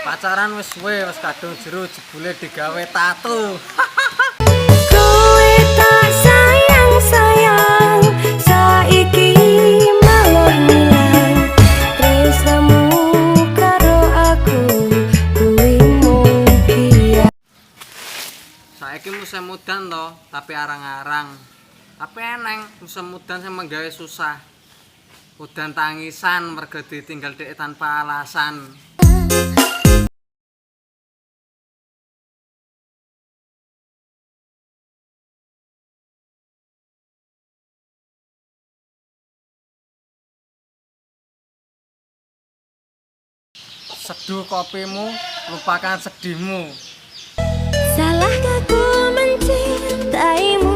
Pacaran wis suwe, wis kadung jero jebule digawe tato. Kowe tak sayang-sayang, saiki malah ngilang. Tresnamu karo aku kuwi mung biar. Saiki musim mudan to, tapi arang-arang. Tapi eneng musim mudan sing menggawe susah. Udan tangisan mergo ditinggal dhek tanpa alasan. Seduh kopimu, lupakan sedihmu. Salahkah ku mencintaimu?